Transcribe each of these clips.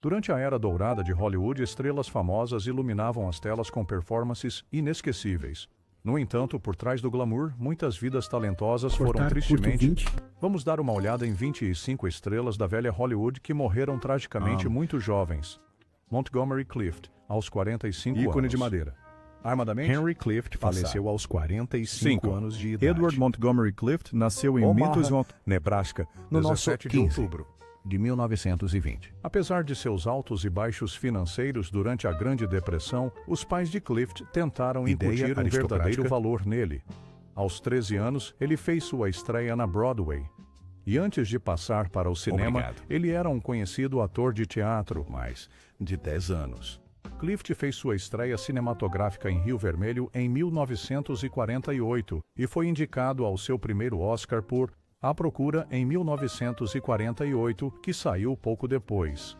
Durante a era dourada de Hollywood, estrelas famosas iluminavam as telas com performances inesquecíveis. No entanto, por trás do glamour, muitas vidas talentosas foram tristemente... Vamos dar uma olhada em 25 estrelas da velha Hollywood que morreram tragicamente muito jovens. Montgomery Clift, aos 45 anos. Ícone de madeira. Armadamente, Henry Clift faleceu aos 45 anos de idade. Edward Montgomery Clift nasceu em Omaha, Nebraska, no nosso 17 de 15 outubro de 1920. Apesar de seus altos e baixos financeiros durante a Grande Depressão, os pais de Clift tentaram Ideia incutir um verdadeiro aristocrática. valor nele. Aos 13 anos, ele fez sua estreia na Broadway. E antes de passar para o cinema, Obrigado. ele era um conhecido ator de teatro. Mais de 10 anos. Clift fez sua estreia cinematográfica em Rio Vermelho em 1948 e foi indicado ao seu primeiro Oscar por A Procura em 1948, que saiu pouco depois.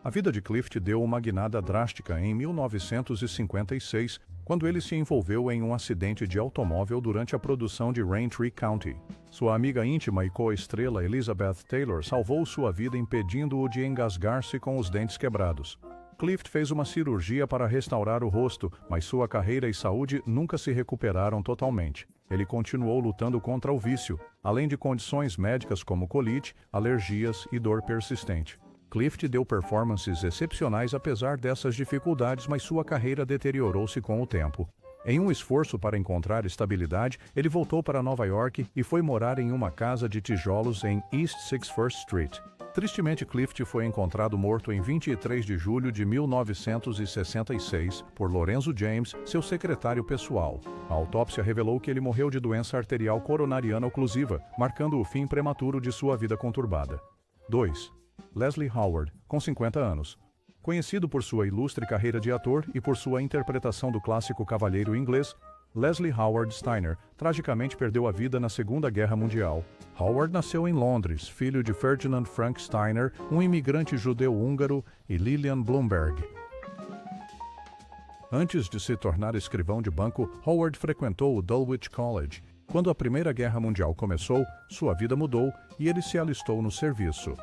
A vida de Clift deu uma guinada drástica em 1956, quando ele se envolveu em um acidente de automóvel durante a produção de Raintree County. Sua amiga íntima e co-estrela Elizabeth Taylor salvou sua vida impedindo-o de engasgar-se com os dentes quebrados. Clift fez uma cirurgia para restaurar o rosto, mas sua carreira e saúde nunca se recuperaram totalmente. Ele continuou lutando contra o vício, além de condições médicas como colite, alergias e dor persistente. Clift deu performances excepcionais apesar dessas dificuldades, mas sua carreira deteriorou-se com o tempo. Em um esforço para encontrar estabilidade, ele voltou para Nova York e foi morar em uma casa de tijolos em East 61st Street. Tristemente, Clift foi encontrado morto em 23 de julho de 1966 por Lorenzo James, seu secretário pessoal. A autópsia revelou que ele morreu de doença arterial coronariana oclusiva, marcando o fim prematuro de sua vida conturbada. 2. Leslie Howard, com 50 anos. Conhecido por sua ilustre carreira de ator e por sua interpretação do clássico cavalheiro inglês, Leslie Howard Steiner tragicamente perdeu a vida na Segunda Guerra Mundial. Howard nasceu em Londres, filho de Ferdinand Frank Steiner, um imigrante judeu-húngaro, e Lillian Bloomberg. Antes de se tornar escrivão de banco, Howard frequentou o Dulwich College. Quando a Primeira Guerra Mundial começou, sua vida mudou e ele se alistou no serviço.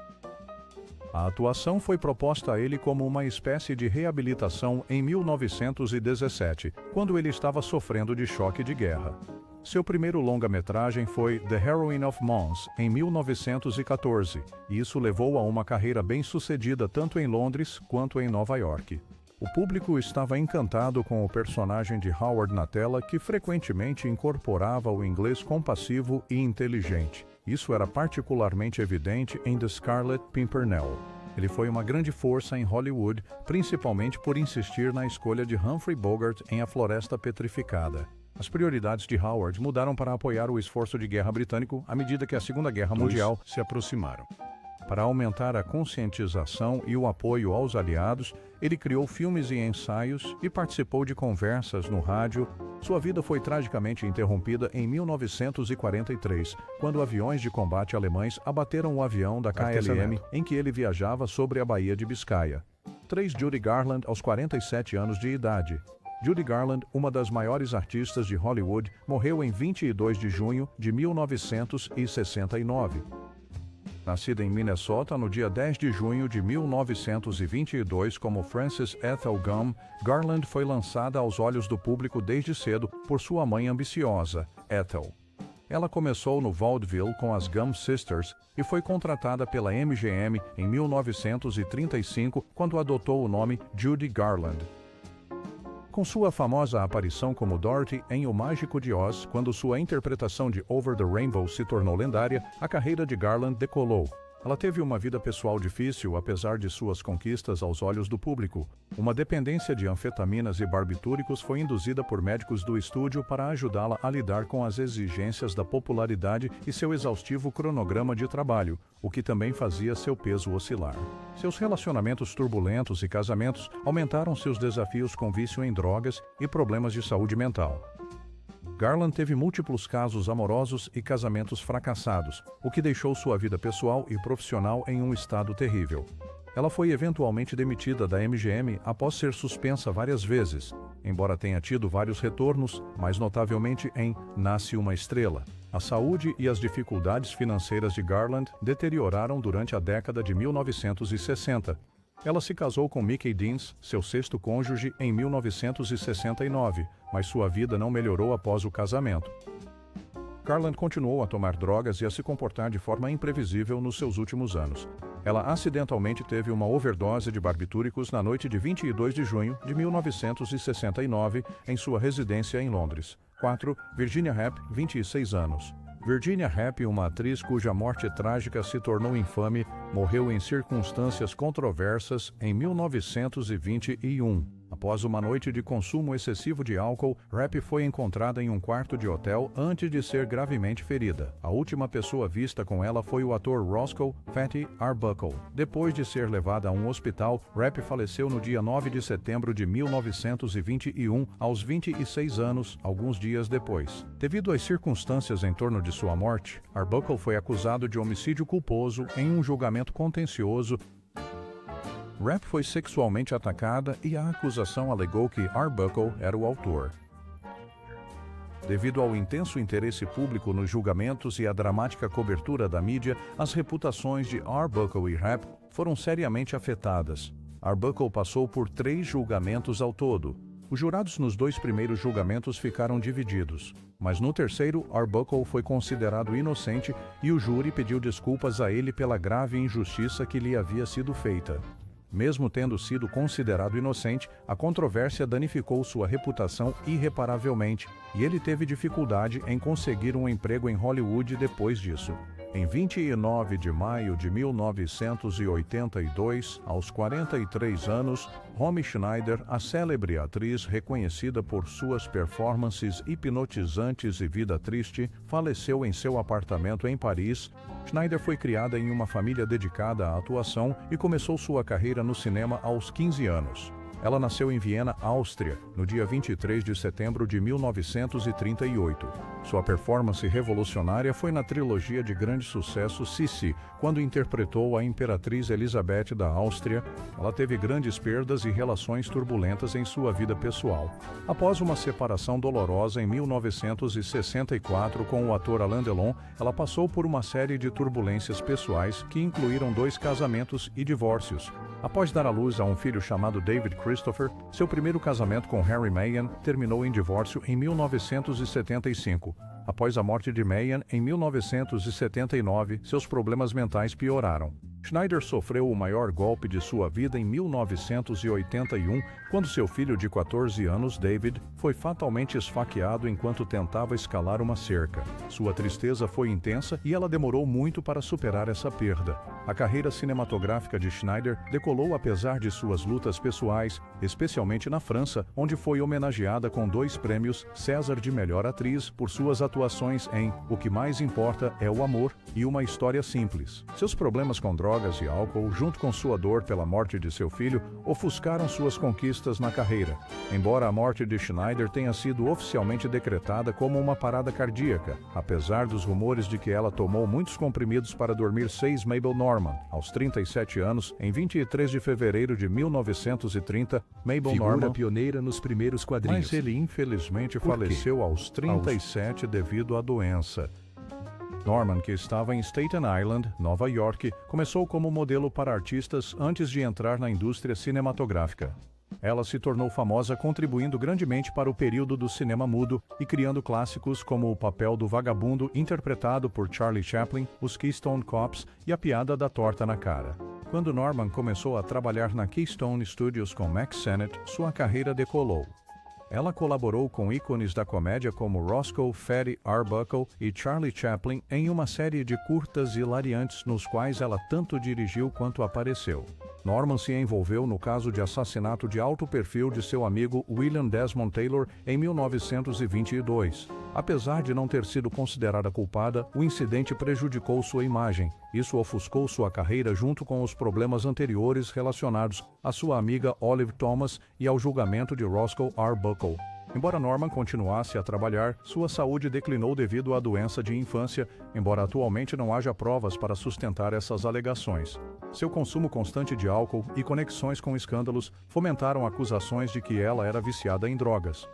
A atuação foi proposta a ele como uma espécie de reabilitação em 1917, quando ele estava sofrendo de choque de guerra. Seu primeiro longa-metragem foi The Heroine of Mons, em 1914, e isso levou a uma carreira bem-sucedida tanto em Londres quanto em Nova York. O público estava encantado com o personagem de Howard na tela, que frequentemente incorporava o inglês compassivo e inteligente. Isso era particularmente evidente em The Scarlet Pimpernel. Ele foi uma grande força em Hollywood, principalmente por insistir na escolha de Humphrey Bogart em A Floresta Petrificada. As prioridades de Howard mudaram para apoiar o esforço de guerra britânico à medida que a Segunda Guerra Mundial se aproximaram. Para aumentar a conscientização e o apoio aos aliados, ele criou filmes e ensaios e participou de conversas no rádio. Sua vida foi tragicamente interrompida em 1943, quando aviões de combate alemães abateram o avião da KLM em que ele viajava sobre a Baía de Biscaia. 3. Judy Garland, aos 47 anos de idade. Judy Garland, uma das maiores artistas de Hollywood, morreu em 22 de junho de 1969. Nascida em Minnesota no dia 10 de junho de 1922 como Frances Ethel Gum, Garland foi lançada aos olhos do público desde cedo por sua mãe ambiciosa, Ethel. Ela começou no vaudeville com as Gum Sisters e foi contratada pela MGM em 1935, quando adotou o nome Judy Garland. Com sua famosa aparição como Dorothy em O Mágico de Oz, quando sua interpretação de Over the Rainbow se tornou lendária, a carreira de Garland decolou. Ela teve uma vida pessoal difícil, apesar de suas conquistas aos olhos do público. Uma dependência de anfetaminas e barbitúricos foi induzida por médicos do estúdio para ajudá-la a lidar com as exigências da popularidade e seu exaustivo cronograma de trabalho, o que também fazia seu peso oscilar. Seus relacionamentos turbulentos e casamentos aumentaram seus desafios com vício em drogas e problemas de saúde mental. Garland teve múltiplos casos amorosos e casamentos fracassados, o que deixou sua vida pessoal e profissional em um estado terrível. Ela foi eventualmente demitida da MGM após ser suspensa várias vezes, embora tenha tido vários retornos, mais notavelmente em Nasce uma Estrela. A saúde e as dificuldades financeiras de Garland deterioraram durante a década de 1960. Ela se casou com Mickey Deans, seu sexto cônjuge, em 1969, mas sua vida não melhorou após o casamento. Garland continuou a tomar drogas e a se comportar de forma imprevisível nos seus últimos anos. Ela acidentalmente teve uma overdose de barbitúricos na noite de 22 de junho de 1969 em sua residência em Londres. 4. Virginia Rappe, 26 anos. Virginia Rappe, uma atriz cuja morte trágica se tornou infame, morreu em circunstâncias controversas em 1921. Após uma noite de consumo excessivo de álcool, Rappe foi encontrada em um quarto de hotel antes de ser gravemente ferida. A última pessoa vista com ela foi o ator Roscoe "Fatty" Arbuckle. Depois de ser levada a um hospital, Rappe faleceu no dia 9 de setembro de 1921, aos 26 anos, alguns dias depois. Devido às circunstâncias em torno de sua morte, Arbuckle foi acusado de homicídio culposo em um julgamento contencioso. Rappe foi sexualmente atacada e a acusação alegou que Arbuckle era o autor. Devido ao intenso interesse público nos julgamentos e à dramática cobertura da mídia, as reputações de Arbuckle e Rappe foram seriamente afetadas. Arbuckle passou por 3 julgamentos ao todo. Os jurados nos 2 primeiros julgamentos ficaram divididos, mas no terceiro, Arbuckle foi considerado inocente e o júri pediu desculpas a ele pela grave injustiça que lhe havia sido feita. Mesmo tendo sido considerado inocente, a controvérsia danificou sua reputação irreparavelmente e ele teve dificuldade em conseguir um emprego em Hollywood depois disso. Em 29 de maio de 1982, aos 43 anos, Romy Schneider, a célebre atriz reconhecida por suas performances hipnotizantes e vida triste, faleceu em seu apartamento em Paris. Schneider foi criada em uma família dedicada à atuação e começou sua carreira no cinema aos 15 anos. Ela nasceu em Viena, Áustria, no dia 23 de setembro de 1938. Sua performance revolucionária foi na trilogia de grande sucesso Sissi, quando interpretou a Imperatriz Elizabeth da Áustria. Ela teve grandes perdas e relações turbulentas em sua vida pessoal. Após uma separação dolorosa em 1964 com o ator Alain Delon, ela passou por uma série de turbulências pessoais que incluíram 2 casamentos e divórcios. Após dar à luz a um filho chamado David Christopher, seu primeiro casamento com Harry Mahan terminou em divórcio em 1975. Após a morte de Mahan, em 1979, seus problemas mentais pioraram. Schneider sofreu o maior golpe de sua vida em 1981, quando seu filho de 14 anos, David, foi fatalmente esfaqueado enquanto tentava escalar uma cerca. Sua tristeza foi intensa e ela demorou muito para superar essa perda. A carreira cinematográfica de Schneider decolou apesar de suas lutas pessoais, especialmente na França, onde foi homenageada com 2 prêmios César de Melhor Atriz por suas atuações em O que Mais Importa é o Amor e Uma História Simples. Seus problemas com drogas e álcool, junto com sua dor pela morte de seu filho, ofuscaram suas conquistas na carreira. Embora a morte de Schneider tenha sido oficialmente decretada como uma parada cardíaca, apesar dos rumores de que ela tomou muitos comprimidos para dormir 6 Mabel Normand, aos 37 anos, em 23 de fevereiro de 1930, Mabel Normand, pioneira nos primeiros quadrinhos. Mas ele infelizmente faleceu aos 37 devido à doença. Norman, que estava em Staten Island, Nova York, começou como modelo para artistas antes de entrar na indústria cinematográfica. Ela se tornou famosa contribuindo grandemente para o período do cinema mudo e criando clássicos como O Papel do Vagabundo, interpretado por Charlie Chaplin, Os Keystone Cops e A Piada da Torta na Cara. Quando Norman começou a trabalhar na Keystone Studios com Mack Sennett, sua carreira decolou. Ela colaborou com ícones da comédia como Roscoe, Fatty Arbuckle e Charlie Chaplin em uma série de curtas hilariantes nos quais ela tanto dirigiu quanto apareceu. Norman se envolveu no caso de assassinato de alto perfil de seu amigo William Desmond Taylor em 1922. Apesar de não ter sido considerada culpada, o incidente prejudicou sua imagem. Isso ofuscou sua carreira junto com os problemas anteriores relacionados à sua amiga Olive Thomas e ao julgamento de Roscoe Arbuckle. Embora Norman continuasse a trabalhar, sua saúde declinou devido à doença de infância, embora atualmente não haja provas para sustentar essas alegações. Seu consumo constante de álcool e conexões com escândalos fomentaram acusações de que ela era viciada em drogas.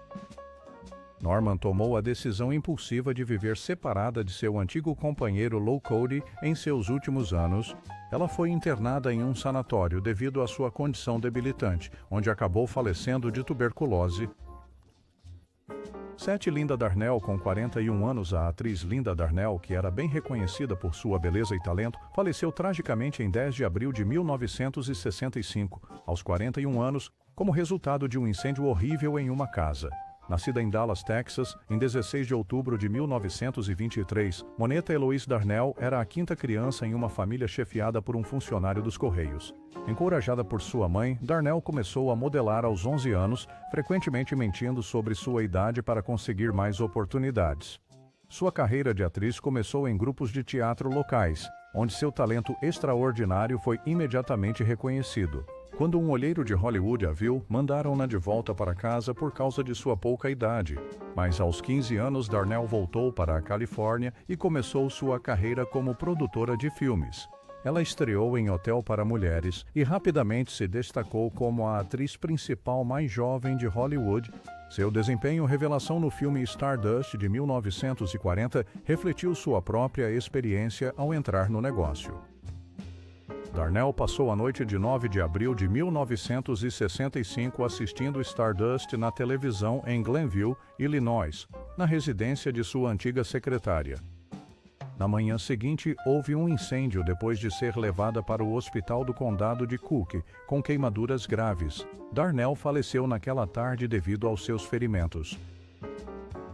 Norman tomou a decisão impulsiva de viver separada de seu antigo companheiro Lou Cody em seus últimos anos. Ela foi internada em um sanatório devido à sua condição debilitante, onde acabou falecendo de tuberculose. Linda Darnell, com 41 anos, a atriz Linda Darnell, que era bem reconhecida por sua beleza e talento, faleceu tragicamente em 10 de abril de 1965, aos 41 anos, como resultado de um incêndio horrível em uma casa. Nascida em Dallas, Texas, em 16 de outubro de 1923, Moneta Eloise Darnell era a quinta criança em uma família chefiada por um funcionário dos Correios. Encorajada por sua mãe, Darnell começou a modelar aos 11 anos, frequentemente mentindo sobre sua idade para conseguir mais oportunidades. Sua carreira de atriz começou em grupos de teatro locais, onde seu talento extraordinário foi imediatamente reconhecido. Quando um olheiro de Hollywood a viu, mandaram-na de volta para casa por causa de sua pouca idade. Mas aos 15 anos, Darnell voltou para a Califórnia e começou sua carreira como produtora de filmes. Ela estreou em Hotel para Mulheres e rapidamente se destacou como a atriz principal mais jovem de Hollywood. Seu desempenho revelação no filme Stardust de 1940 refletiu sua própria experiência ao entrar no negócio. Darnell passou a noite de 9 de abril de 1965 assistindo Stardust na televisão em Glenville, Illinois, na residência de sua antiga secretária. Na manhã seguinte, houve um incêndio depois de ser levada para o hospital do condado de Cook, com queimaduras graves. Darnell faleceu naquela tarde devido aos seus ferimentos.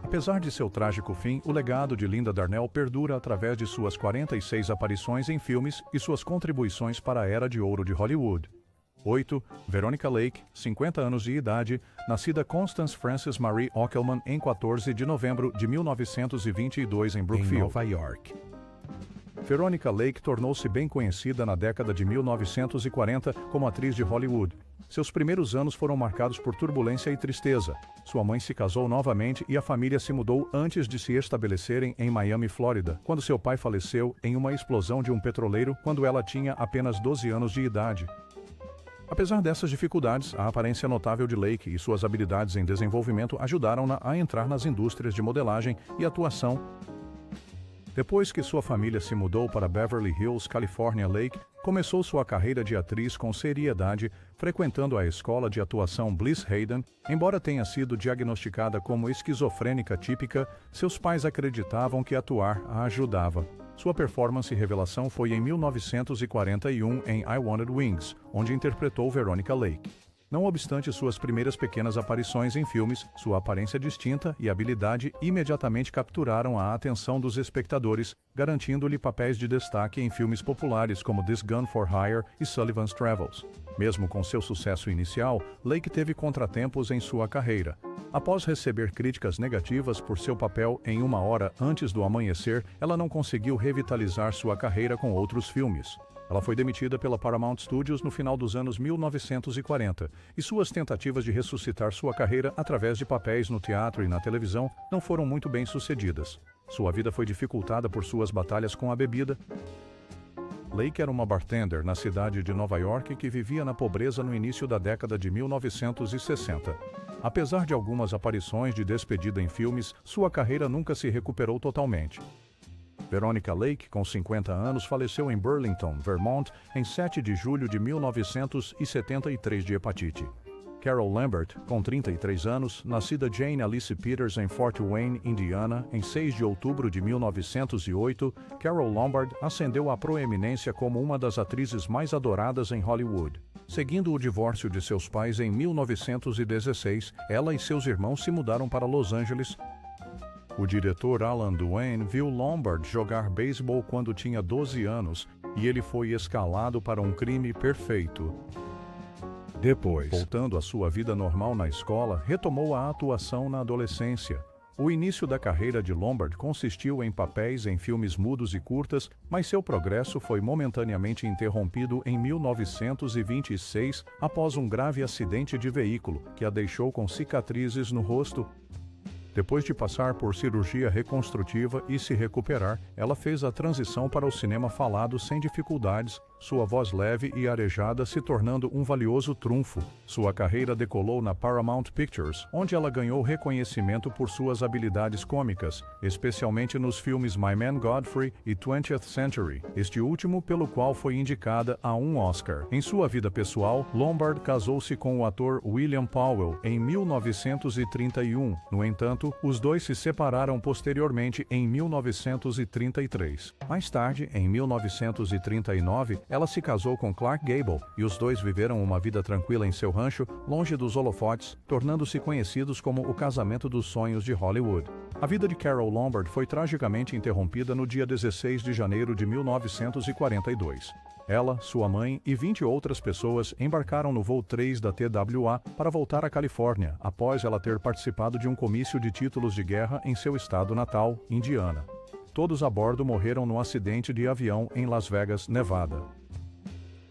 Apesar de seu trágico fim, o legado de Linda Darnell perdura através de suas 46 aparições em filmes e suas contribuições para a era de ouro de Hollywood. 8. Veronica Lake, 50 anos de idade, nascida Constance Frances Marie Ockelman em 14 de novembro de 1922 em Brookfield, Nova York. Veronica Lake tornou-se bem conhecida na década de 1940 como atriz de Hollywood. Seus primeiros anos foram marcados por turbulência e tristeza. Sua mãe se casou novamente e a família se mudou antes de se estabelecerem em Miami, Flórida, quando seu pai faleceu em uma explosão de um petroleiro quando ela tinha apenas 12 anos de idade. Apesar dessas dificuldades, a aparência notável de Lake e suas habilidades em desenvolvimento ajudaram-na a entrar nas indústrias de modelagem e atuação. Depois que sua família se mudou para Beverly Hills, Califórnia, Lake começou sua carreira de atriz com seriedade, frequentando a escola de atuação Bliss Hayden. Embora tenha sido diagnosticada como esquizofrênica típica, seus pais acreditavam que atuar a ajudava. Sua performance e revelação foi em 1941 em I Wanted Wings, onde interpretou Veronica Lake. Não obstante suas primeiras pequenas aparições em filmes, sua aparência distinta e habilidade imediatamente capturaram a atenção dos espectadores, garantindo-lhe papéis de destaque em filmes populares como This Gun for Hire e Sullivan's Travels. Mesmo com seu sucesso inicial, Lake teve contratempos em sua carreira. Após receber críticas negativas por seu papel em Uma Hora Antes do Amanhecer, ela não conseguiu revitalizar sua carreira com outros filmes. Ela foi demitida pela Paramount Studios no final dos anos 1940, e suas tentativas de ressuscitar sua carreira através de papéis no teatro e na televisão não foram muito bem sucedidas. Sua vida foi dificultada por suas batalhas com a bebida. Lake era uma bartender na cidade de Nova York que vivia na pobreza no início da década de 1960. Apesar de algumas aparições de despedida em filmes, sua carreira nunca se recuperou totalmente. Veronica Lake, com 50 anos, faleceu em Burlington, Vermont, em 7 de julho de 1973 de hepatite. Carol Lambert, com 33 anos, nascida Jane Alice Peters em Fort Wayne, Indiana, em 6 de outubro de 1908, Carol Lombard ascendeu à proeminência como uma das atrizes mais adoradas em Hollywood. Seguindo o divórcio de seus pais em 1916, ela e seus irmãos se mudaram para Los Angeles. O diretor Alan Duane viu Lombard jogar beisebol quando tinha 12 anos e ele foi escalado para um crime perfeito. Depois, voltando à sua vida normal na escola, retomou a atuação na adolescência. O início da carreira de Lombard consistiu em papéis em filmes mudos e curtas, mas seu progresso foi momentaneamente interrompido em 1926 após um grave acidente de veículo que a deixou com cicatrizes no rosto. Depois de passar por cirurgia reconstrutiva e se recuperar, ela fez a transição para o cinema falado sem dificuldades. sua voz leve e arejada se tornando um valioso trunfo. Sua carreira decolou na Paramount Pictures, onde ela ganhou reconhecimento por suas habilidades cômicas, especialmente nos filmes My Man Godfrey e 20th Century, este último pelo qual foi indicada a um Oscar. Em sua vida pessoal, Lombard casou-se com o ator William Powell em 1931. No entanto, os dois se separaram posteriormente em 1933. Mais tarde, em 1939, ela se casou com Clark Gable e os dois viveram uma vida tranquila em seu rancho, longe dos holofotes, tornando-se conhecidos como o casamento dos sonhos de Hollywood. A vida de Carole Lombard foi tragicamente interrompida no dia 16 de janeiro de 1942. Ela, sua mãe e 20 outras pessoas embarcaram no voo 3 da TWA para voltar à Califórnia, após ela ter participado de um comício de títulos de guerra em seu estado natal, Indiana. Todos a bordo morreram no acidente de avião em Las Vegas, Nevada.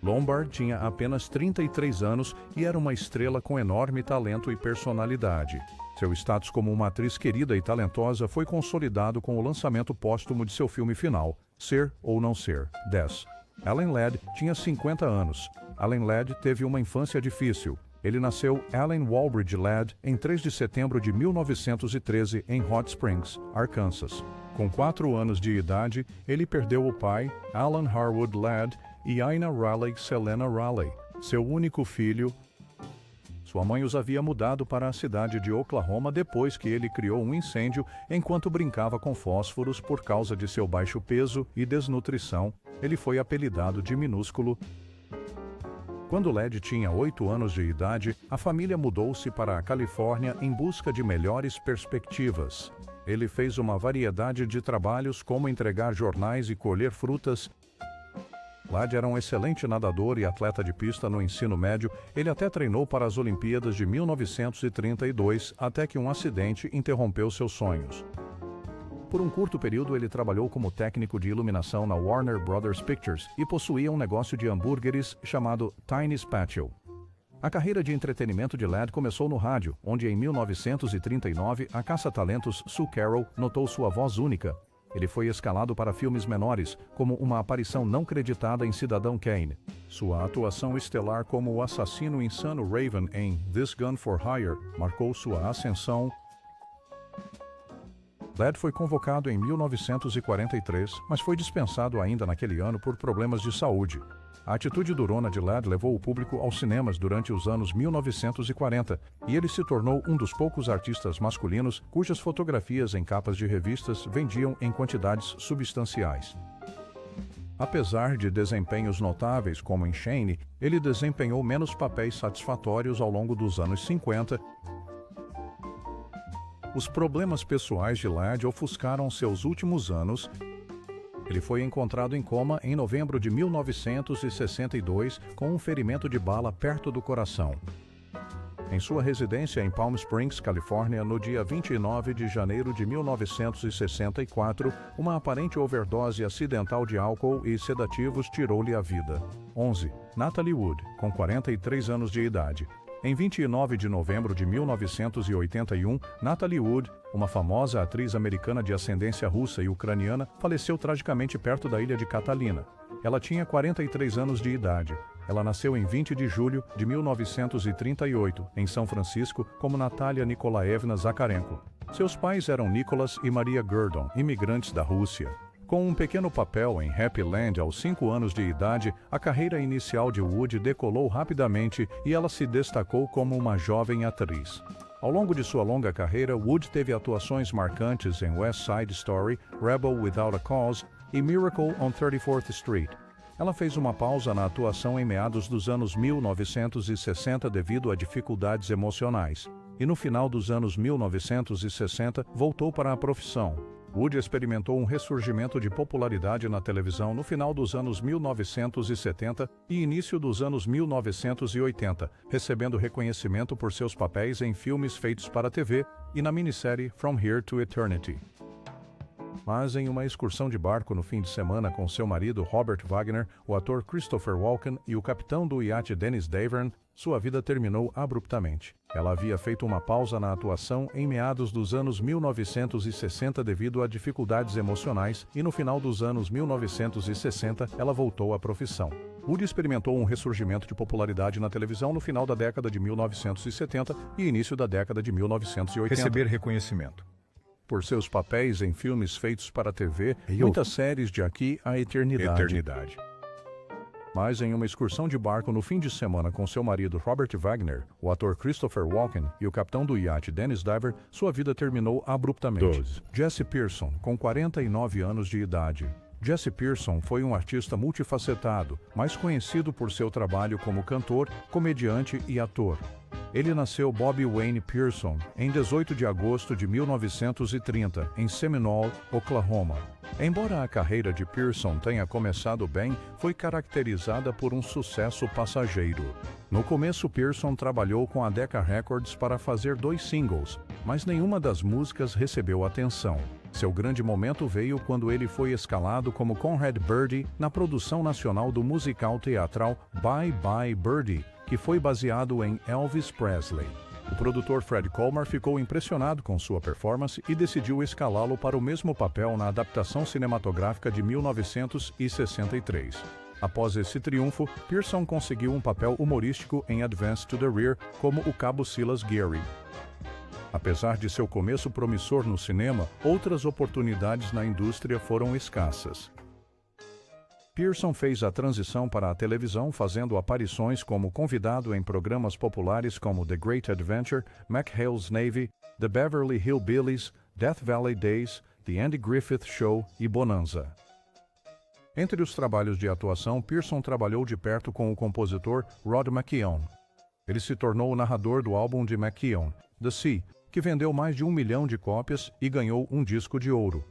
Lombard tinha apenas 33 anos e era uma estrela com enorme talento e personalidade. Seu status como uma atriz querida e talentosa foi consolidado com o lançamento póstumo de seu filme final, Ser ou Não Ser, 10. Alan Ladd tinha 50 anos. Alan Ladd teve uma infância difícil. Ele nasceu Alan Walbridge Ladd em 3 de setembro de 1913 em Hot Springs, Arkansas. Com 4 anos de idade, ele perdeu o pai, Alan Harwood Ladd, e Ina Raleigh Selena Raleigh, seu único filho. Sua mãe os havia mudado para a cidade de Oklahoma depois que ele criou um incêndio enquanto brincava com fósforos por causa de seu baixo peso e desnutrição. Ele foi apelidado de Minúsculo. Quando Ladd tinha 8 anos de idade, a família mudou-se para a Califórnia em busca de melhores perspectivas. Ele fez uma variedade de trabalhos como entregar jornais e colher frutas. Ladd era um excelente nadador e atleta de pista no ensino médio. Ele até treinou para as Olimpíadas de 1932, até que um acidente interrompeu seus sonhos. Por um curto período, ele trabalhou como técnico de iluminação na Warner Brothers Pictures e possuía um negócio de hambúrgueres chamado Tiny's Patio. A carreira de entretenimento de Ladd começou no rádio, onde em 1939 a caça-talentos Sue Carroll notou sua voz única. Ele foi escalado para filmes menores, como uma aparição não creditada em Cidadão Kane. Sua atuação estelar como o assassino insano Raven em This Gun for Hire marcou sua ascensão. Ladd foi convocado em 1943, mas foi dispensado ainda naquele ano por problemas de saúde. A atitude durona de Ladd levou o público aos cinemas durante os anos 1940, e ele se tornou um dos poucos artistas masculinos cujas fotografias em capas de revistas vendiam em quantidades substanciais. Apesar de desempenhos notáveis como em Shane, ele desempenhou menos papéis satisfatórios ao longo dos anos 50. Os problemas pessoais de Ladd ofuscaram seus últimos anos. Ele foi encontrado em coma em novembro de 1962 com um ferimento de bala perto do coração. Em sua residência em Palm Springs, Califórnia, no dia 29 de janeiro de 1964, uma aparente overdose acidental de álcool e sedativos tirou-lhe a vida. 11. Natalie Wood, com 43 anos de idade. Em 29 de novembro de 1981, Natalie Wood, uma famosa atriz americana de ascendência russa e ucraniana, faleceu tragicamente perto da ilha de Catalina. Ela tinha 43 anos de idade. Ela nasceu em 20 de julho de 1938, em São Francisco, como Natalia Nikolaevna Zakharenko. Seus pais eram Nicholas e Maria Gurdon, imigrantes da Rússia. Com um pequeno papel em Happy Land aos 5 anos de idade, a carreira inicial de Wood decolou rapidamente e ela se destacou como uma jovem atriz. Ao longo de sua longa carreira, Wood teve atuações marcantes em West Side Story, Rebel Without a Cause e Miracle on 34th Street. Ela fez uma pausa na atuação em meados dos anos 1960 devido a dificuldades emocionais, e no final dos anos 1960 voltou para a profissão. Wood experimentou um ressurgimento de popularidade na televisão no final dos anos 1970 e início dos anos 1980, recebendo reconhecimento por seus papéis em filmes feitos para a TV e na minissérie From Here to Eternity. Mas em uma excursão de barco no fim de semana com seu marido Robert Wagner, o ator Christopher Walken e o capitão do iate Dennis Davern, sua vida terminou abruptamente. Ela havia feito uma pausa na atuação em meados dos anos 1960 devido a dificuldades emocionais e no final dos anos 1960 ela voltou à profissão. Woody experimentou um ressurgimento de popularidade na televisão no final da década de 1970 e início da década de 1980. Receber reconhecimento. Por seus papéis em filmes feitos para a TV, muitas séries de aqui à eternidade. Mas em uma excursão de barco no fim de semana com seu marido Robert Wagner, o ator Christopher Walken e o capitão do iate Dennis Davern, sua vida terminou abruptamente. Jesse Pearson, com 49 anos de idade. Jesse Pearson foi um artista multifacetado, mais conhecido por seu trabalho como cantor, comediante e ator. Ele nasceu Bobby Wayne Pearson em 18 de agosto de 1930, em Seminole, Oklahoma. Embora a carreira de Pearson tenha começado bem, foi caracterizada por um sucesso passageiro. No começo, Pearson trabalhou com a Decca Records para fazer 2 singles, mas nenhuma das músicas recebeu atenção. Seu grande momento veio quando ele foi escalado como Conrad Birdie na produção nacional do musical teatral Bye Bye Birdie, que foi baseado em Elvis Presley. O produtor Fred Colmar ficou impressionado com sua performance e decidiu escalá-lo para o mesmo papel na adaptação cinematográfica de 1963. Após esse triunfo, Pearson conseguiu um papel humorístico em Advance to the Rear como o Cabo Silas Geary. Apesar de seu começo promissor no cinema, outras oportunidades na indústria foram escassas. Pearson fez a transição para a televisão fazendo aparições como convidado em programas populares como The Great Adventure, McHale's Navy, The Beverly Hillbillies, Death Valley Days, The Andy Griffith Show e Bonanza. Entre os trabalhos de atuação, Pearson trabalhou de perto com o compositor Rod McKeown. Ele se tornou o narrador do álbum de McKeown, The Sea, que vendeu mais de 1 milhão de cópias e ganhou um disco de ouro.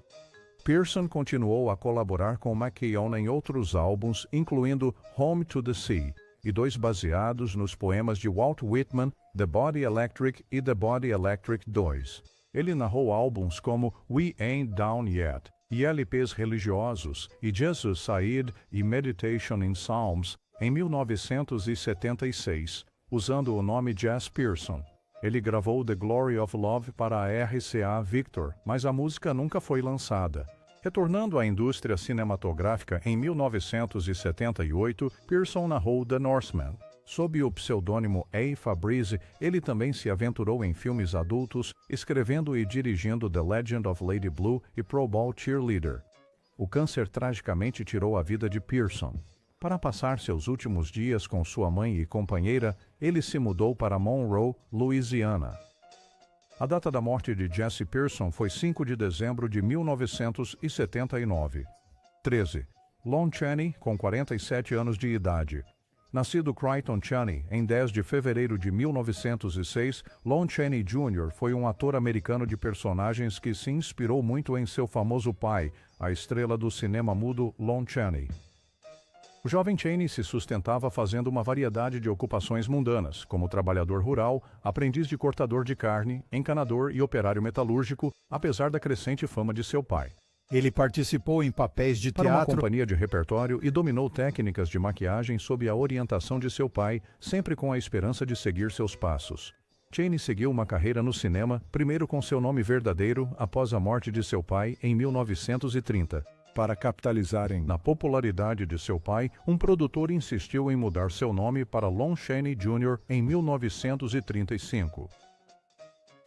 Pearson continuou a colaborar com McKeown em outros álbuns, incluindo Home to the Sea, e 2 baseados nos poemas de Walt Whitman, The Body Electric e The Body Electric 2. Ele narrou álbuns como We Ain't Down Yet, e LPs religiosos, e Jesus Said e Meditation in Psalms, em 1976, usando o nome Jess Pearson. Ele gravou The Glory of Love para a RCA Victor, mas a música nunca foi lançada. Retornando à indústria cinematográfica em 1978, Pearson narrou The Northman. Sob o pseudônimo A. Fabrizi, ele também se aventurou em filmes adultos, escrevendo e dirigindo The Legend of Lady Blue e Pro Bowl Cheerleader. O câncer tragicamente tirou a vida de Pearson. Para passar seus últimos dias com sua mãe e companheira, ele se mudou para Monroe, Louisiana. A data da morte de Jesse Pearson foi 5 de dezembro de 1979. 13. Lon Chaney, com 47 anos de idade. Nascido Creighton Chaney em 10 de fevereiro de 1906, Lon Chaney Jr. foi um ator americano de personagens que se inspirou muito em seu famoso pai, a estrela do cinema mudo Lon Chaney. O jovem Chaney se sustentava fazendo uma variedade de ocupações mundanas, como trabalhador rural, aprendiz de cortador de carne, encanador e operário metalúrgico, apesar da crescente fama de seu pai. Ele participou em papéis de Para uma teatro companhia de repertório e dominou técnicas de maquiagem sob a orientação de seu pai, sempre com a esperança de seguir seus passos. Chaney seguiu uma carreira no cinema, primeiro com seu nome verdadeiro, após a morte de seu pai em 1930. Para capitalizarem na popularidade de seu pai, um produtor insistiu em mudar seu nome para Lon Chaney Jr. em 1935.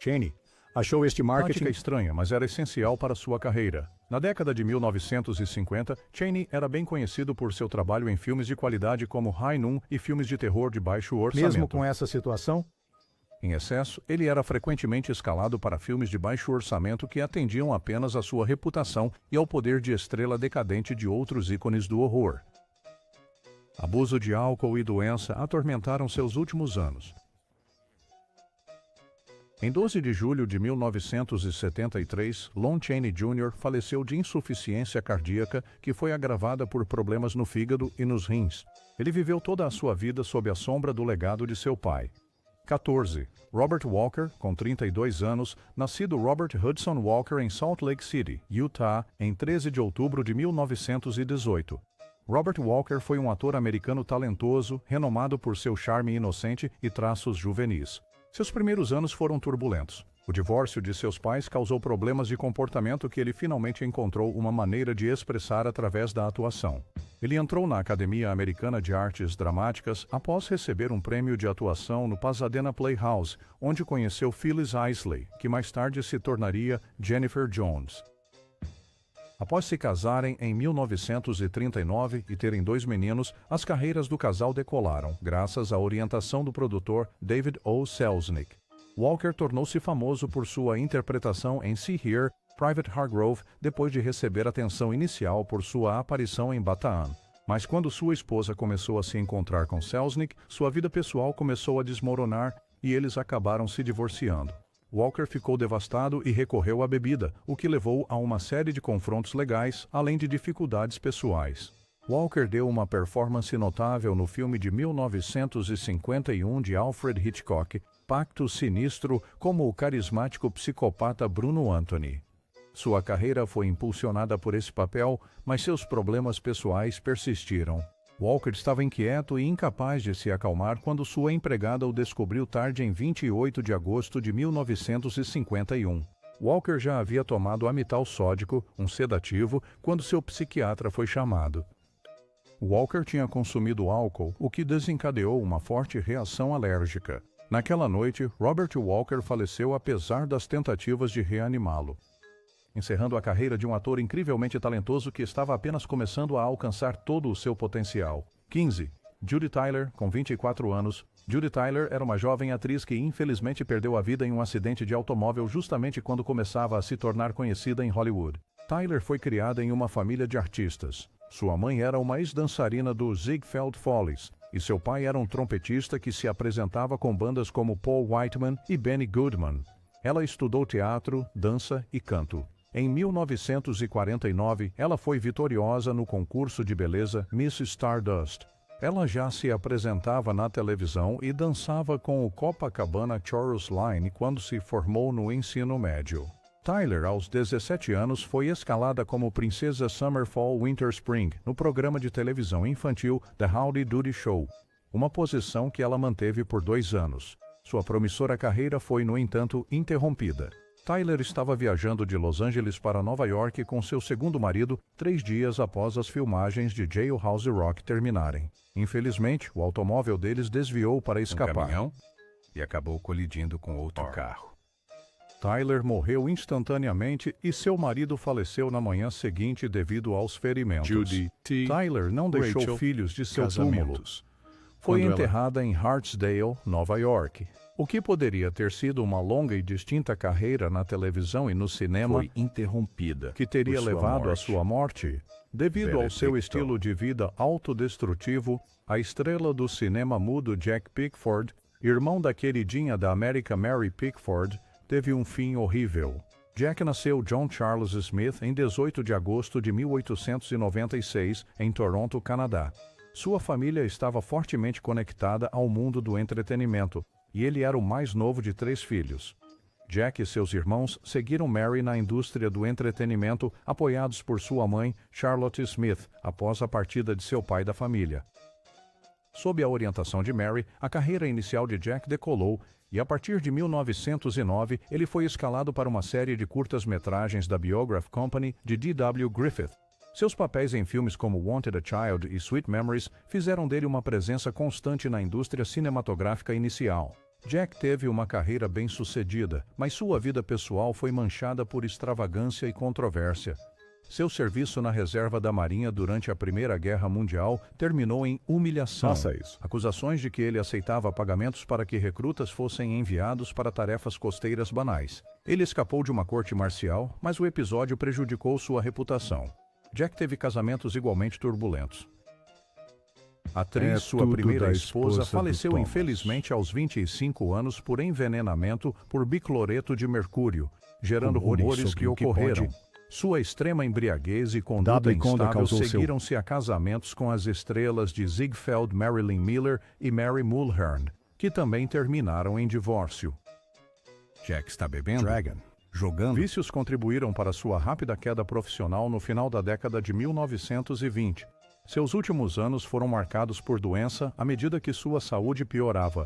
Chaney achou este marketing Tática estranha, mas era essencial para sua carreira. Na década de 1950, Chaney era bem conhecido por seu trabalho em filmes de qualidade como High Noon e filmes de terror de baixo orçamento. mesmo com essa situação. Em excesso, ele era frequentemente escalado para filmes de baixo orçamento que atendiam apenas à sua reputação e ao poder de estrela decadente de outros ícones do horror. Abuso de álcool e doença atormentaram seus últimos anos. Em 12 de julho de 1973, Lon Chaney Jr. faleceu de insuficiência cardíaca que foi agravada por problemas no fígado e nos rins. Ele viveu toda a sua vida sob a sombra do legado de seu pai. 14. Robert Walker, com 32 anos, nascido Robert Hudson Walker em Salt Lake City, Utah, em 13 de outubro de 1918. Robert Walker foi um ator americano talentoso, renomado por seu charme inocente e traços juvenis. Seus primeiros anos foram turbulentos. O divórcio de seus pais causou problemas de comportamento que ele finalmente encontrou uma maneira de expressar através da atuação. Ele entrou na Academia Americana de Artes Dramáticas após receber um prêmio de atuação no Pasadena Playhouse, onde conheceu Phyllis Isley, que mais tarde se tornaria Jennifer Jones. Após se casarem em 1939 e terem 2 meninos, as carreiras do casal decolaram, graças à orientação do produtor David O. Selznick. Walker tornou-se famoso por sua interpretação em See Here, Private Hargrove, depois de receber atenção inicial por sua aparição em Bataan. Mas quando sua esposa começou a se encontrar com Selznick, sua vida pessoal começou a desmoronar e eles acabaram se divorciando. Walker ficou devastado e recorreu à bebida, o que levou a uma série de confrontos legais, além de dificuldades pessoais. Walker deu uma performance notável no filme de 1951 de Alfred Hitchcock, Pacto Sinistro, como o carismático psicopata Bruno Anthony. Sua carreira foi impulsionada por esse papel, mas seus problemas pessoais persistiram. Walker estava inquieto e incapaz de se acalmar quando sua empregada o descobriu tarde em 28 de agosto de 1951. Walker já havia tomado amital sódico, um sedativo, quando seu psiquiatra foi chamado. Walker tinha consumido álcool, o que desencadeou uma forte reação alérgica. Naquela noite, Robert Walker faleceu apesar das tentativas de reanimá-lo, encerrando a carreira de um ator incrivelmente talentoso que estava apenas começando a alcançar todo o seu potencial. 15. Judy Tyler, com 24 anos. Judy Tyler era uma jovem atriz que infelizmente perdeu a vida em um acidente de automóvel justamente quando começava a se tornar conhecida em Hollywood. Tyler foi criada em uma família de artistas. Sua mãe era uma ex-dançarina do Ziegfeld Follies, e seu pai era um trompetista que se apresentava com bandas como Paul Whiteman e Benny Goodman. Ela estudou teatro, dança e canto. Em 1949, ela foi vitoriosa no concurso de beleza Miss Stardust. Ela já se apresentava na televisão e dançava com o Copacabana Chorus Line quando se formou no ensino médio. Tyler, aos 17 anos, foi escalada como Princesa Summer Fall Winter Spring no programa de televisão infantil The Howdy Doody Show, uma posição que ela manteve por 2 anos. Sua promissora carreira foi, no entanto, interrompida. Tyler estava viajando de Los Angeles para Nova York com seu segundo marido 3 dias após as filmagens de Jailhouse Rock terminarem. Infelizmente, o automóvel deles desviou para escapar e acabou colidindo com outro carro. Tyler morreu instantaneamente e seu marido faleceu na manhã seguinte devido aos ferimentos. Judy T. Tyler não deixou Rachel, filhos de seu casamentos. túmulo. Foi Quando enterrada em Hartsdale, Nova York. O que poderia ter sido uma longa e distinta carreira na televisão e no cinema Foi interrompida que teria por sua levado à morte. sua morte. Devido ao seu estilo de vida autodestrutivo, a estrela do cinema mudo Jack Pickford, irmão da queridinha da América Mary Pickford, teve um fim horrível. Jack nasceu John Charles Smith em 18 de agosto de 1896, em Toronto, Canadá. Sua família estava fortemente conectada ao mundo do entretenimento, e ele era o mais novo de 3 filhos. Jack e seus irmãos seguiram Mary na indústria do entretenimento, apoiados por sua mãe, Charlotte Smith, após a partida de seu pai da família. Sob a orientação de Mary, a carreira inicial de Jack decolou, e a partir de 1909 ele foi escalado para uma série de curtas-metragens da Biograph Company de D.W. Griffith. Seus papéis em filmes como Wanted a Child e Sweet Memories fizeram dele uma presença constante na indústria cinematográfica inicial. Jack teve uma carreira bem-sucedida, mas sua vida pessoal foi manchada por extravagância e controvérsia. Seu serviço na reserva da Marinha durante a Primeira Guerra Mundial terminou em humilhação. Faça isso. Acusações de que ele aceitava pagamentos para que recrutas fossem enviados para tarefas costeiras banais. Ele escapou de uma corte marcial, mas o episódio prejudicou sua reputação. Jack teve casamentos igualmente turbulentos. A atriz, sua primeira esposa, faleceu infelizmente aos 25 anos por envenenamento por bicloreto de mercúrio, gerando rumores que ocorreram. Sua extrema embriaguez e conduta instável seguiram-se a casamentos com as estrelas de Ziegfeld Marilyn Miller e Mary Mulhern. que também terminaram em divórcio. Jack está bebendo? Dragon. Jogando? Vícios contribuíram para sua rápida queda profissional no final da década de 1920. Seus últimos anos foram marcados por doença à medida que sua saúde piorava.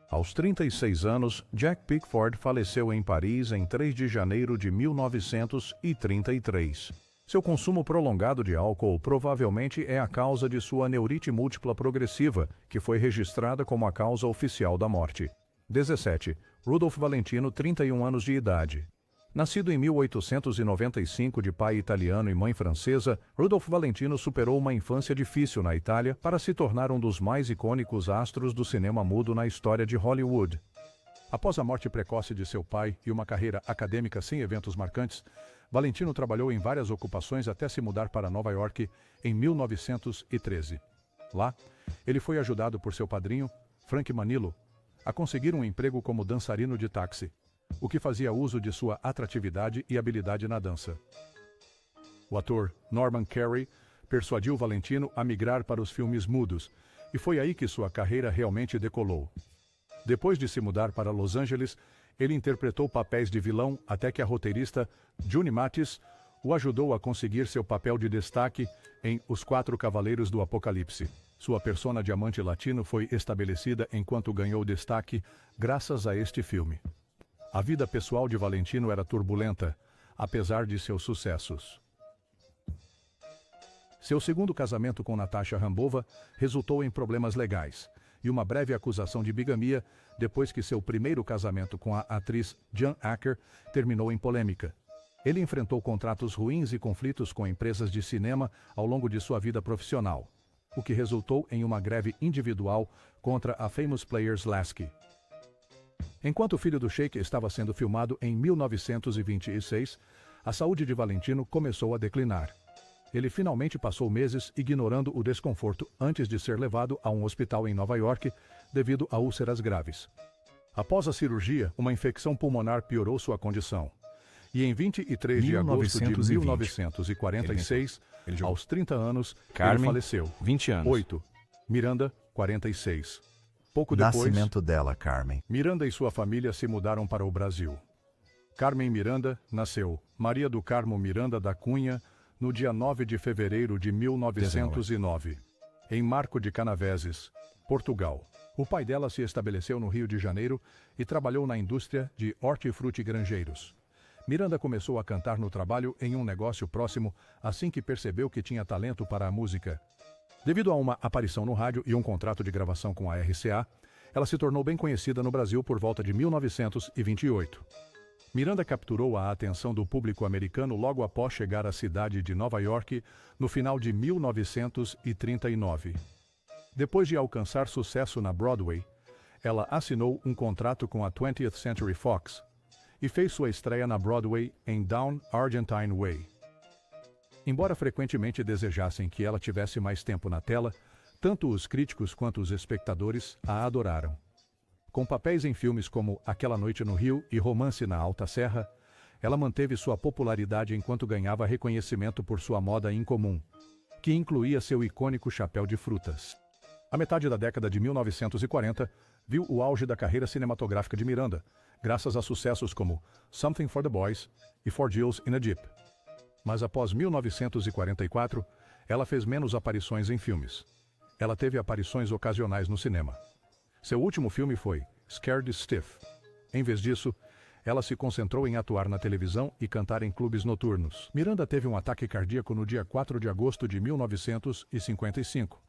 Aos 36 anos, Jack Pickford faleceu em Paris em 3 de janeiro de 1933. Seu consumo prolongado de álcool provavelmente é a causa de sua neurite múltipla progressiva, que foi registrada como a causa oficial da morte. 17. Rudolph Valentino, 31 anos de idade. Nascido em 1895 de pai italiano e mãe francesa, Rudolph Valentino superou uma infância difícil na Itália para se tornar um dos mais icônicos astros do cinema mudo na história de Hollywood. Após a morte precoce de seu pai e uma carreira acadêmica sem eventos marcantes, Valentino trabalhou em várias ocupações até se mudar para Nova York em 1913. Lá, ele foi ajudado por seu padrinho, Frank Manillo, a conseguir um emprego como dançarino de táxi, o que fazia uso de sua atratividade e habilidade na dança. O ator Norman Carey persuadiu Valentino a migrar para os filmes mudos, e foi aí que sua carreira realmente decolou. Depois de se mudar para Los Angeles, ele interpretou papéis de vilão até que a roteirista June Mathis o ajudou a conseguir seu papel de destaque em Os Quatro Cavaleiros do Apocalipse. Sua persona de amante latino foi estabelecida enquanto ganhou destaque graças a este filme. A vida pessoal de Valentino era turbulenta, apesar de seus sucessos. Seu segundo casamento com Natasha Rambova resultou em problemas legais e uma breve acusação de bigamia depois que seu primeiro casamento com a atriz Jan Acker terminou em polêmica. Ele enfrentou contratos ruins e conflitos com empresas de cinema ao longo de sua vida profissional, o que resultou em uma greve individual contra a Famous Players Lasky. Enquanto o Filho do Sheik estava sendo filmado em 1926, a saúde de Valentino começou a declinar. Ele finalmente passou meses ignorando o desconforto antes de ser levado a um hospital em Nova York devido a úlceras graves. Após a cirurgia, uma infecção pulmonar piorou sua condição. E em 23 de agosto de 1946, aos 30 anos, Carmen, ele faleceu. 20 anos. 8. Miranda, 46. Pouco depois, Nascimento dela, Carmen. Miranda e sua família se mudaram para o Brasil. Carmen Miranda nasceu Maria do Carmo Miranda da Cunha no dia 9 de fevereiro de 1909, em Marco de Canaveses, Portugal. O pai dela se estabeleceu no Rio de Janeiro e trabalhou na indústria de hortifruti granjeiros. Miranda começou a cantar no trabalho em um negócio próximo assim que percebeu que tinha talento para a música. Devido a uma aparição no rádio e um contrato de gravação com a RCA, ela se tornou bem conhecida no Brasil por volta de 1928. Miranda capturou a atenção do público americano logo após chegar à cidade de Nova York no final de 1939. Depois de alcançar sucesso na Broadway, ela assinou um contrato com a 20th Century Fox e fez sua estreia na Broadway em Down Argentine Way. Embora frequentemente desejassem que ela tivesse mais tempo na tela, tanto os críticos quanto os espectadores a adoraram. Com papéis em filmes como Aquela Noite no Rio e Romance na Alta Serra, ela manteve sua popularidade enquanto ganhava reconhecimento por sua moda incomum, que incluía seu icônico chapéu de frutas. A metade da década de 1940 viu o auge da carreira cinematográfica de Miranda, graças a sucessos como Something for the Boys e For Jewels in a Jeep. Mas após 1944, ela fez menos aparições em filmes. Ela teve aparições ocasionais no cinema. Seu último filme foi Scared Stiff. Em vez disso, ela se concentrou em atuar na televisão e cantar em clubes noturnos. Miranda teve um ataque cardíaco no dia 4 de agosto de 1955,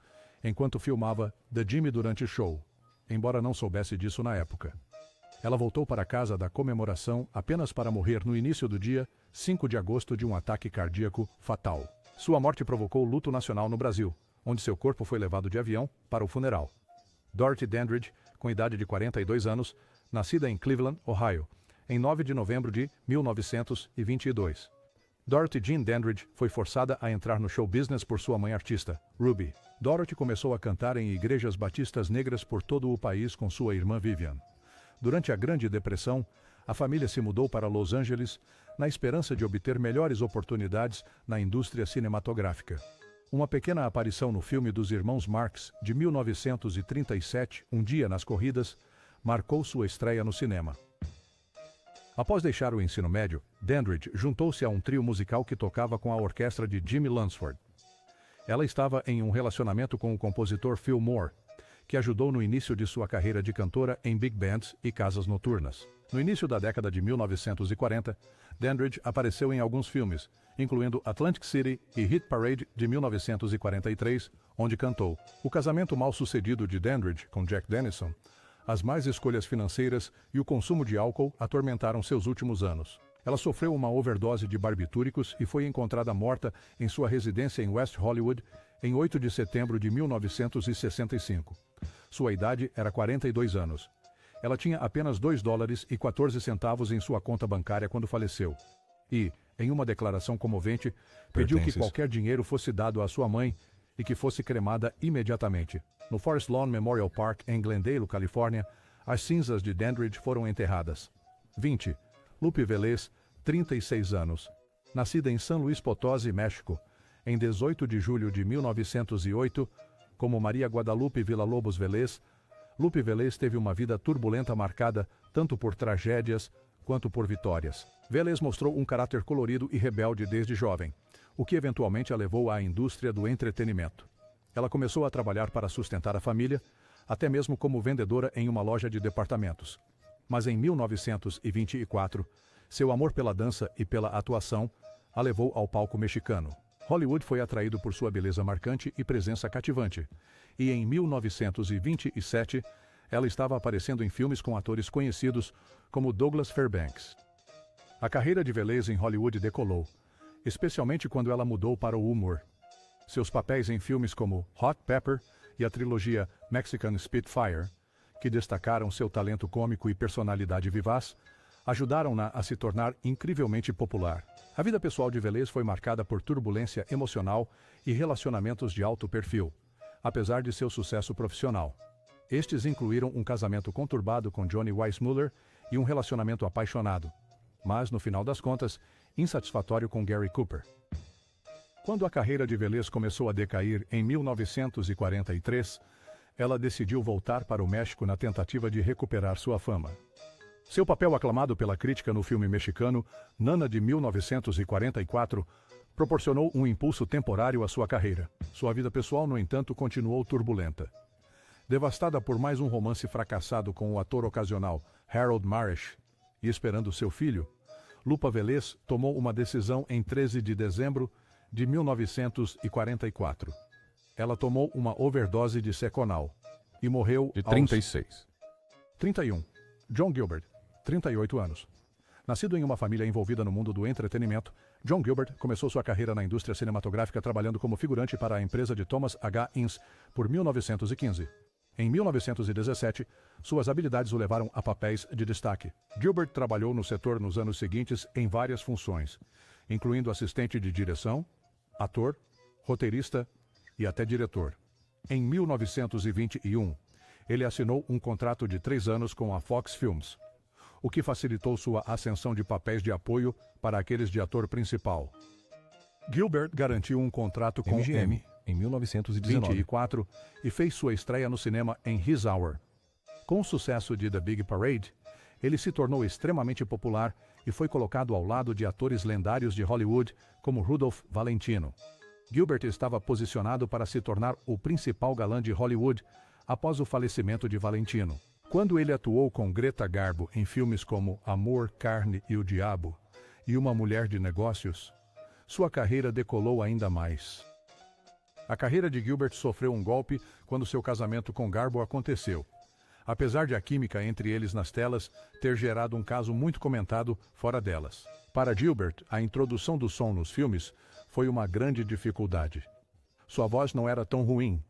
enquanto filmava The Jimmy durante o show, embora não soubesse disso na época. Ela voltou para a casa da comemoração apenas para morrer no início do dia 5 de agosto de um ataque cardíaco fatal. Sua morte provocou luto nacional no Brasil, onde seu corpo foi levado de avião para o funeral. Dorothy Dandridge, com idade de 42 anos, nascida em Cleveland, Ohio, em 9 de novembro de 1922. Dorothy Jean Dandridge foi forçada a entrar no show business por sua mãe artista, Ruby. Dorothy começou a cantar em igrejas batistas negras por todo o país com sua irmã Vivian. Durante a Grande Depressão, a família se mudou para Los Angeles na esperança de obter melhores oportunidades na indústria cinematográfica. Uma pequena aparição no filme dos irmãos Marx, de 1937, Um Dia nas Corridas, marcou sua estreia no cinema. Após deixar o ensino médio, Dandridge juntou-se a um trio musical que tocava com a orquestra de Jimmy Lunceford. Ela estava em um relacionamento com o compositor Phil Moore, que ajudou no início de sua carreira de cantora em big bands e casas noturnas. No início da década de 1940, Dandridge apareceu em alguns filmes, incluindo Atlantic City e Hit Parade de 1943, onde cantou. O casamento mal-sucedido de Dandridge com Jack Dennison, as más escolhas financeiras e o consumo de álcool atormentaram seus últimos anos. Ela sofreu uma overdose de barbitúricos e foi encontrada morta em sua residência em West Hollywood em 8 de setembro de 1965. Sua idade era 42 anos. Ela tinha apenas $2,14 em sua conta bancária quando faleceu. E, em uma declaração comovente, pediu que qualquer dinheiro fosse dado à sua mãe e que fosse cremada imediatamente. No Forest Lawn Memorial Park, em Glendale, Califórnia, as cinzas de Dandridge foram enterradas. 20. Lupe Velez, 36 anos. Nascida em San Luis Potosí, México, em 18 de julho de 1908, como Maria Guadalupe Villalobos Velez, Lupe Velez teve uma vida turbulenta marcada tanto por tragédias quanto por vitórias. Velez mostrou um caráter colorido e rebelde desde jovem, o que eventualmente a levou à indústria do entretenimento. Ela começou a trabalhar para sustentar a família, até mesmo como vendedora em uma loja de departamentos. Mas em 1924, seu amor pela dança e pela atuação a levou ao palco mexicano. Hollywood foi atraído por sua beleza marcante e presença cativante, e em 1927 ela estava aparecendo em filmes com atores conhecidos como Douglas Fairbanks. A carreira de Velez em Hollywood decolou, especialmente quando ela mudou para o humor. Seus papéis em filmes como Hot Pepper e a trilogia Mexican Spitfire, que destacaram seu talento cômico e personalidade vivaz, ajudaram-na a se tornar incrivelmente popular. A vida pessoal de Velez foi marcada por turbulência emocional e relacionamentos de alto perfil, apesar de seu sucesso profissional. Estes incluíram um casamento conturbado com Johnny Weissmuller e um relacionamento apaixonado, mas, no final das contas, insatisfatório com Gary Cooper. Quando a carreira de Velez começou a decair em 1943, ela decidiu voltar para o México na tentativa de recuperar sua fama. Seu papel aclamado pela crítica no filme mexicano Nana de 1944 proporcionou um impulso temporário à sua carreira. Sua vida pessoal, no entanto, continuou turbulenta. Devastada por mais um romance fracassado com o ator ocasional Harold Marish e esperando seu filho, Lupa Velez tomou uma decisão em 13 de dezembro de 1944. Ela tomou uma overdose de Seconal e morreu de 36. 31. John Gilbert, 38 anos. Nascido em uma família envolvida no mundo do entretenimento, John Gilbert começou sua carreira na indústria cinematográfica trabalhando como figurante para a empresa de Thomas H. Ince por 1915. Em 1917, suas habilidades o levaram a papéis de destaque. Gilbert trabalhou no setor nos anos seguintes em várias funções, incluindo assistente de direção, ator, roteirista e até diretor. Em 1921, ele assinou um contrato de 3 anos com a Fox Films, o que facilitou sua ascensão de papéis de apoio para aqueles de ator principal. Gilbert garantiu um contrato com MGM em 1919 e fez sua estreia no cinema em His Hour. Com o sucesso de The Big Parade, ele se tornou extremamente popular e foi colocado ao lado de atores lendários de Hollywood como Rudolph Valentino. Gilbert estava posicionado para se tornar o principal galã de Hollywood após o falecimento de Valentino. Quando ele atuou com Greta Garbo em filmes como Amor, Carne e o Diabo e Uma Mulher de Negócios, sua carreira decolou ainda mais. A carreira de Gilbert sofreu um golpe quando seu casamento com Garbo aconteceu, apesar de a química entre eles nas telas ter gerado um caso muito comentado fora delas. Para Gilbert, a introdução do som nos filmes foi uma grande dificuldade. Sua voz não era tão ruim,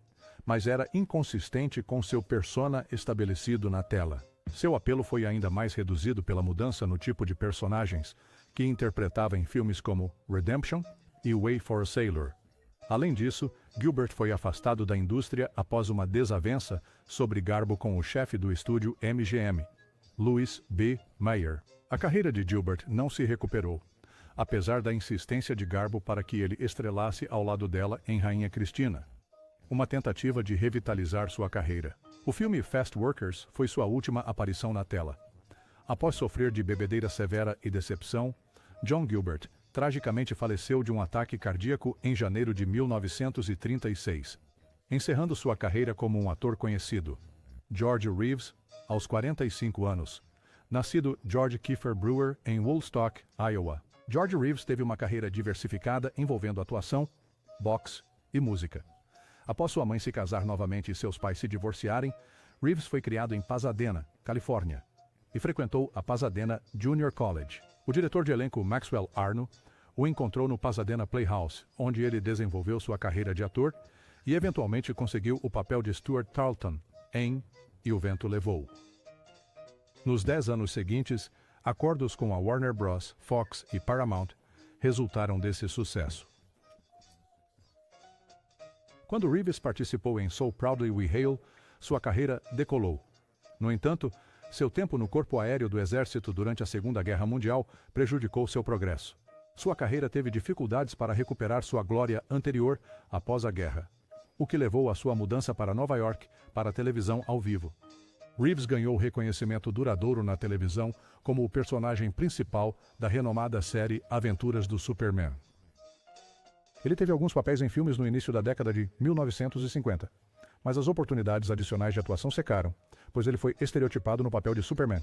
mas era inconsistente com seu persona estabelecido na tela. Seu apelo foi ainda mais reduzido pela mudança no tipo de personagens que interpretava em filmes como Redemption e Way for a Sailor. Além disso, Gilbert foi afastado da indústria após uma desavença sobre Garbo com o chefe do estúdio MGM, Louis B. Mayer. A carreira de Gilbert não se recuperou. apesar da insistência de Garbo para que ele estrelasse ao lado dela em Rainha Cristina, uma tentativa de revitalizar sua carreira. O filme Fast Workers foi sua última aparição na tela. Após sofrer de bebedeira severa e decepção, John Gilbert tragicamente faleceu de um ataque cardíaco em janeiro de 1936, encerrando sua carreira como um ator conhecido. George Reeves, aos 45 anos, nascido George Kiefer Brewer em Woolstock, Iowa. George Reeves teve uma carreira diversificada envolvendo atuação, boxe e música. Após sua mãe se casar novamente e seus pais se divorciarem, Reeves foi criado em Pasadena, Califórnia, e frequentou a Pasadena Junior College. O diretor de elenco Maxwell Arno o encontrou no Pasadena Playhouse, onde ele desenvolveu sua carreira de ator e eventualmente conseguiu o papel de Stuart Tarleton em E o Vento Levou. Nos 10 anos seguintes, acordos com a Warner Bros., Fox e Paramount resultaram desse sucesso. Quando Reeves participou em So Proudly We Hail, sua carreira decolou. No entanto, seu tempo no Corpo Aéreo do Exército durante a Segunda Guerra Mundial prejudicou seu progresso. Sua carreira teve dificuldades para recuperar sua glória anterior após a guerra, o que levou à sua mudança para Nova York para a televisão ao vivo. Reeves ganhou reconhecimento duradouro na televisão como o personagem principal da renomada série Aventuras do Superman. Ele teve alguns papéis em filmes no início da década de 1950, mas as oportunidades adicionais de atuação secaram, pois ele foi estereotipado no papel de Superman.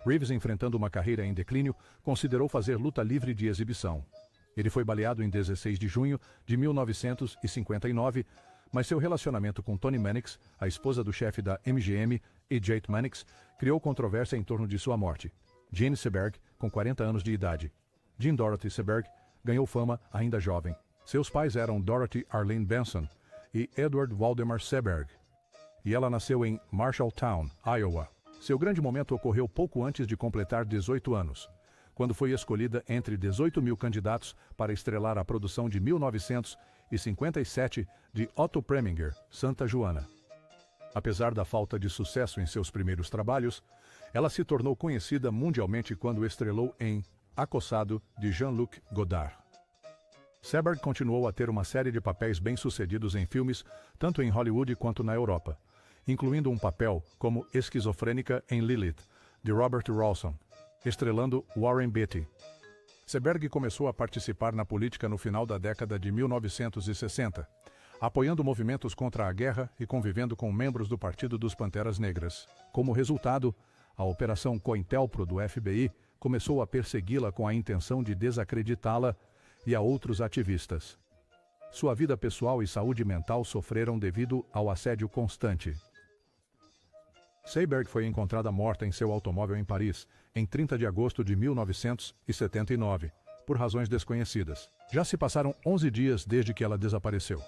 Reeves, enfrentando uma carreira em declínio, considerou fazer luta livre de exibição. Ele foi baleado em 16 de junho de 1959, mas seu relacionamento com Toni Mannix, a esposa do chefe da MGM, e Jake Mannix, criou controvérsia em torno de sua morte. Gene Seberg, com 40 anos de idade. Jean Dorothy Seberg ganhou fama ainda jovem. Seus pais eram Dorothy Arlene Benson e Edward Waldemar Seberg, e ela nasceu em Marshalltown, Iowa. Seu grande momento ocorreu pouco antes de completar 18 anos, quando foi escolhida entre 18 mil candidatos para estrelar a produção de 1957 de Otto Preminger, Santa Joana. Apesar da falta de sucesso em seus primeiros trabalhos, ela se tornou conhecida mundialmente quando estrelou em Acossado, de Jean-Luc Godard. Seberg continuou a ter uma série de papéis bem-sucedidos em filmes, tanto em Hollywood quanto na Europa, incluindo um papel como esquizofrênica em Lilith, de Robert Rawson, estrelando Warren Beatty. Seberg começou a participar na política no final da década de 1960, apoiando movimentos contra a guerra e convivendo com membros do Partido dos Panteras Negras. Como resultado, a Operação COINTELPRO do FBI começou a persegui-la com a intenção de desacreditá-la e a outros ativistas. Sua vida pessoal e saúde mental sofreram devido ao assédio constante. Seberg foi encontrada morta em seu automóvel em Paris, em 30 de agosto de 1979, por razões desconhecidas. Já se passaram 11 dias desde que ela desapareceu.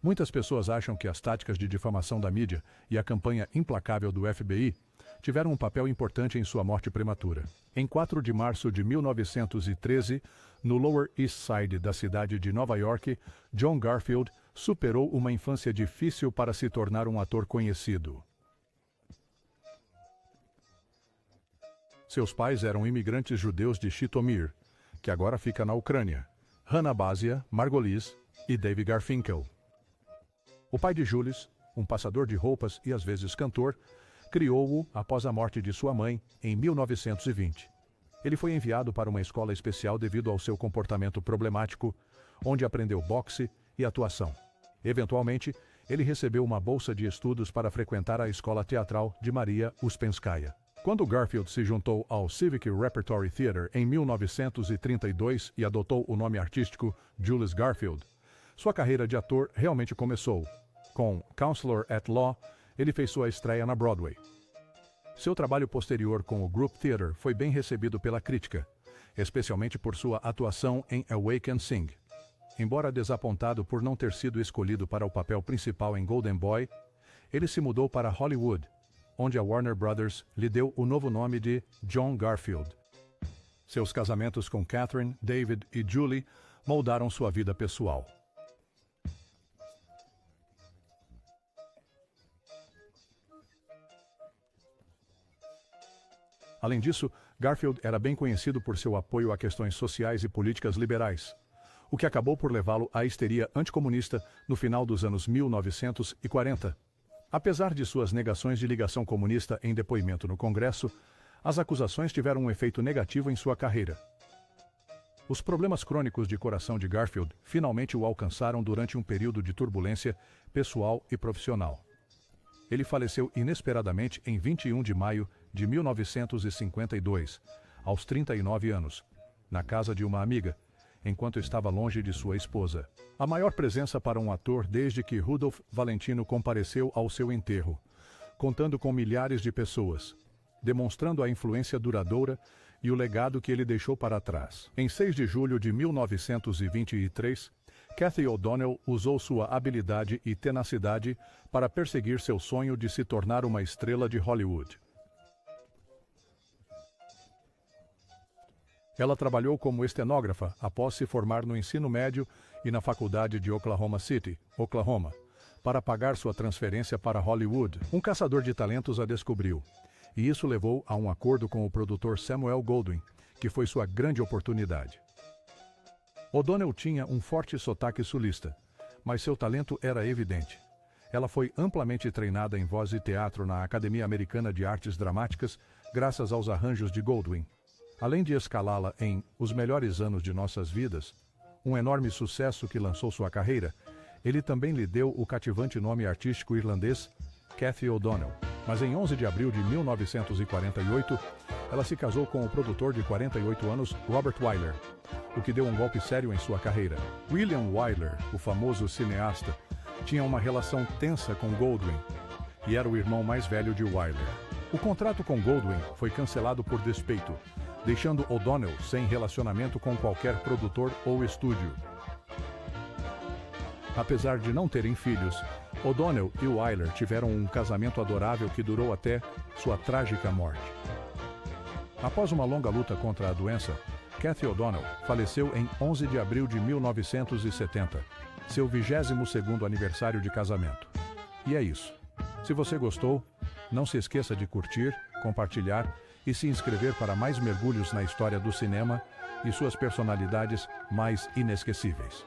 Muitas pessoas acham que as táticas de difamação da mídia e a campanha implacável do FBI tiveram um papel importante em sua morte prematura. Em 4 de março de 1913, no Lower East Side da cidade de Nova York, John Garfield superou uma infância difícil para se tornar um ator conhecido. Seus pais eram imigrantes judeus de Chitomir, que agora fica na Ucrânia, Hannah Basia, Margolis e Dave Garfinkel. O pai de Julius, um passador de roupas e às vezes cantor, criou-o após a morte de sua mãe em 1920. Ele foi enviado para uma escola especial devido ao seu comportamento problemático, onde aprendeu boxe e atuação. Eventualmente, ele recebeu uma bolsa de estudos para frequentar a escola teatral de Maria Uspenskaya. Quando Garfield se juntou ao Civic Repertory Theater em 1932 e adotou o nome artístico Julius Garfield, sua carreira de ator realmente começou. Com Counselor at Law, ele fez sua estreia na Broadway. Seu trabalho posterior com o Group Theater foi bem recebido pela crítica, especialmente por sua atuação em Awake and Sing. Embora desapontado por não ter sido escolhido para o papel principal em Golden Boy, ele se mudou para Hollywood, onde a Warner Brothers lhe deu o novo nome de John Garfield. Seus casamentos com Catherine, David e Julie moldaram sua vida pessoal. Além disso, Garfield era bem conhecido por seu apoio a questões sociais e políticas liberais, o que acabou por levá-lo à histeria anticomunista no final dos anos 1940. Apesar de suas negações de ligação comunista em depoimento no Congresso, as acusações tiveram um efeito negativo em sua carreira. Os problemas crônicos de coração de Garfield finalmente o alcançaram durante um período de turbulência pessoal e profissional. Ele faleceu inesperadamente em 21 de maio de 1952, aos 39 anos, na casa de uma amiga, enquanto estava longe de sua esposa. A maior presença para um ator desde que Rudolph Valentino compareceu ao seu enterro, contando com milhares de pessoas, demonstrando a influência duradoura e o legado que ele deixou para trás. Em 6 de julho de 1923, Cathy O'Donnell usou sua habilidade e tenacidade para perseguir seu sonho de se tornar uma estrela de Hollywood. Ela trabalhou como estenógrafa após se formar no ensino médio e na faculdade de Oklahoma City, Oklahoma, para pagar sua transferência para Hollywood. Um caçador de talentos a descobriu, e isso levou a um acordo com o produtor Samuel Goldwyn, que foi sua grande oportunidade. O'Donnell tinha um forte sotaque sulista, mas seu talento era evidente. Ela foi amplamente treinada em voz e teatro na Academia Americana de Artes Dramáticas, graças aos arranjos de Goldwyn. Além de escalá-la em Os Melhores Anos de Nossas Vidas, um enorme sucesso que lançou sua carreira, ele também lhe deu o cativante nome artístico irlandês Cathy O'Donnell. Mas em 11 de abril de 1948, ela se casou com o produtor de 48 anos Robert Wyler, o que deu um golpe sério em sua carreira. William Wyler, o famoso cineasta, tinha uma relação tensa com Goldwyn e era o irmão mais velho de Wyler. O contrato com Goldwyn foi cancelado por despeito, deixando O'Donnell sem relacionamento com qualquer produtor ou estúdio. Apesar de não terem filhos, O'Donnell e Wyler tiveram um casamento adorável que durou até sua trágica morte. Após uma longa luta contra a doença, Cathy O'Donnell faleceu em 11 de abril de 1970, seu 22º aniversário de casamento. E é isso. Se você gostou, não se esqueça de curtir, compartilhar e se inscrever para mais mergulhos na história do cinema e suas personalidades mais inesquecíveis.